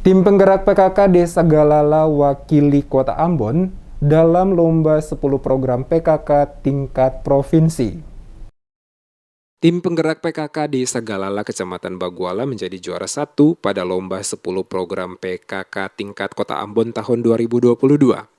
Tim penggerak PKK Desa Galala wakili Kota Ambon dalam lomba 10 program PKK tingkat provinsi. Tim penggerak PKK Desa Galala Kecamatan Baguala menjadi juara 1 pada lomba 10 program PKK tingkat Kota Ambon tahun 2022.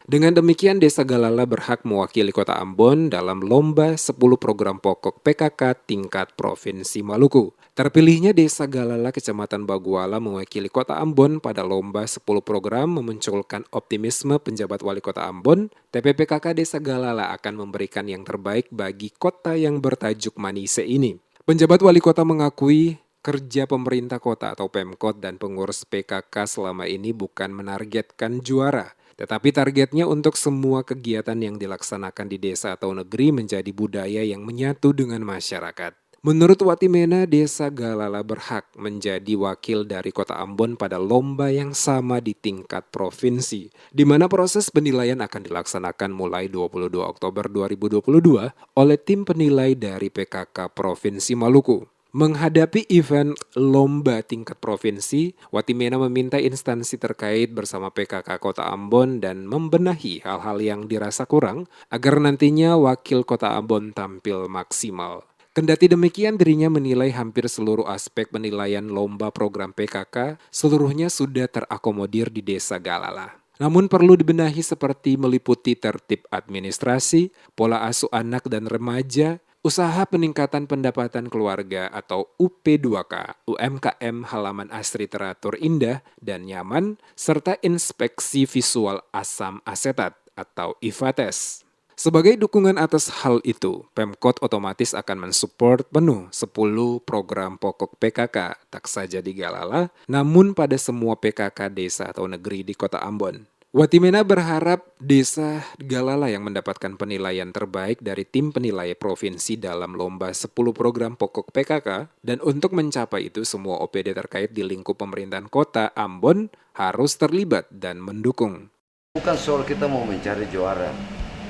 Dengan demikian, Desa Galala berhak mewakili Kota Ambon dalam lomba 10 program pokok PKK tingkat Provinsi Maluku. Terpilihnya Desa Galala Kecamatan Baguala mewakili Kota Ambon pada lomba 10 program memunculkan optimisme penjabat wali Kota Ambon. TPPKK Desa Galala akan memberikan yang terbaik bagi kota yang bertajuk Manise ini. Penjabat wali kota mengakui kerja pemerintah kota atau Pemkot dan pengurus PKK selama ini bukan menargetkan juara, tetapi targetnya untuk semua kegiatan yang dilaksanakan di desa atau negeri menjadi budaya yang menyatu dengan masyarakat. Menurut Watimena, Desa Galala berhak menjadi wakil dari Kota Ambon pada lomba yang sama di tingkat provinsi, di mana proses penilaian akan dilaksanakan mulai 22 Oktober 2022 oleh tim penilai dari PKK Provinsi Maluku. Menghadapi event lomba tingkat provinsi, Watimena meminta instansi terkait bersama PKK Kota Ambon dan membenahi hal-hal yang dirasa kurang agar nantinya wakil Kota Ambon tampil maksimal. Kendati demikian, dirinya menilai hampir seluruh aspek penilaian lomba program PKK seluruhnya sudah terakomodir di Desa Galala. Namun perlu dibenahi seperti meliputi tertib administrasi, pola asuh anak dan remaja, usaha peningkatan pendapatan keluarga atau UP2K, UMKM halaman asri teratur indah dan nyaman, serta inspeksi visual asam asetat atau IVATES. Sebagai dukungan atas hal itu, Pemkot otomatis akan mensupport penuh 10 program pokok PKK, tak saja di Galala, namun pada semua PKK desa atau negeri di Kota Ambon. Watimena berharap Desa Galala yang mendapatkan penilaian terbaik dari tim penilai provinsi dalam lomba 10 program pokok PKK, dan untuk mencapai itu semua OPD terkait di lingkup pemerintahan Kota Ambon harus terlibat dan mendukung. Bukan soal kita mau mencari juara,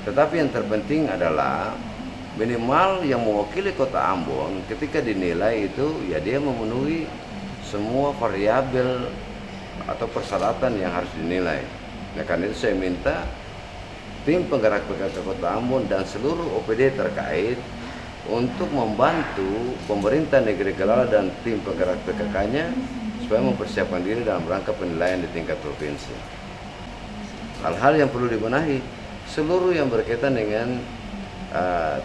tetapi yang terpenting adalah minimal yang mewakili Kota Ambon ketika dinilai itu ya dia memenuhi semua variabel atau persyaratan yang harus dinilai. Nah, karena itu saya minta tim penggerak PKK Kota Ambon dan seluruh OPD terkait untuk membantu pemerintah negeri Galala dan tim penggerak PKK-nya supaya mempersiapkan diri dalam rangka penilaian di tingkat provinsi. Hal-hal yang perlu dibenahi seluruh yang berkaitan dengan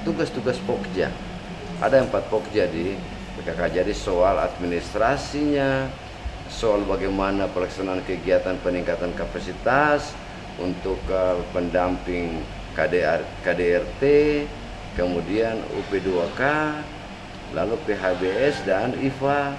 tugas-tugas Pokja. Ada 4 Pokja di PKK, jadi soal administrasinya, soal bagaimana pelaksanaan kegiatan peningkatan kapasitas untuk pendamping KDRT, kemudian UP2K, lalu PHBS dan IFA.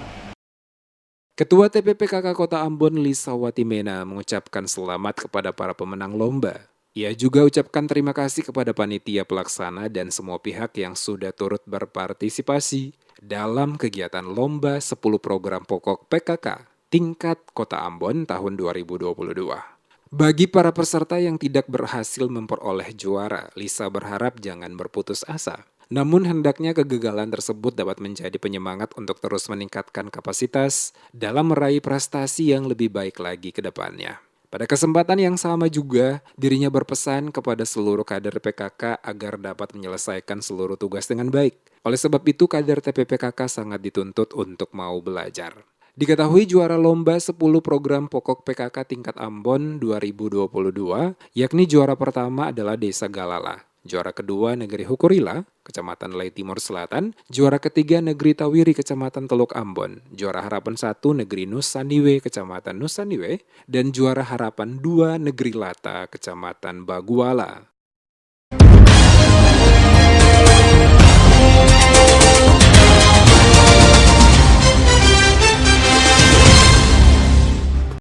Ketua TPPKK Kota Ambon Lisa Watimena mengucapkan selamat kepada para pemenang lomba. Ia juga ucapkan terima kasih kepada panitia pelaksana dan semua pihak yang sudah turut berpartisipasi dalam kegiatan lomba 10 program pokok PKK tingkat Kota Ambon tahun 2022. Bagi para peserta yang tidak berhasil memperoleh juara, Lisa berharap jangan berputus asa. Namun hendaknya kegagalan tersebut dapat menjadi penyemangat untuk terus meningkatkan kapasitas dalam meraih prestasi yang lebih baik lagi ke depannya. Pada kesempatan yang sama juga, dirinya berpesan kepada seluruh kader PKK agar dapat menyelesaikan seluruh tugas dengan baik. Oleh sebab itu, kader TPPKK sangat dituntut untuk mau belajar. Diketahui juara lomba 10 program pokok PKK tingkat Ambon 2022, yakni juara pertama adalah Desa Galala. Juara kedua Negeri Hukurila, Kecamatan Lei Timur Selatan. Juara ketiga Negeri Tawiri, Kecamatan Teluk Ambon. Juara Harapan 1 Negeri Nusandiwe, Kecamatan Nusandiwe. Dan juara Harapan 2 Negeri Lata, Kecamatan Baguala.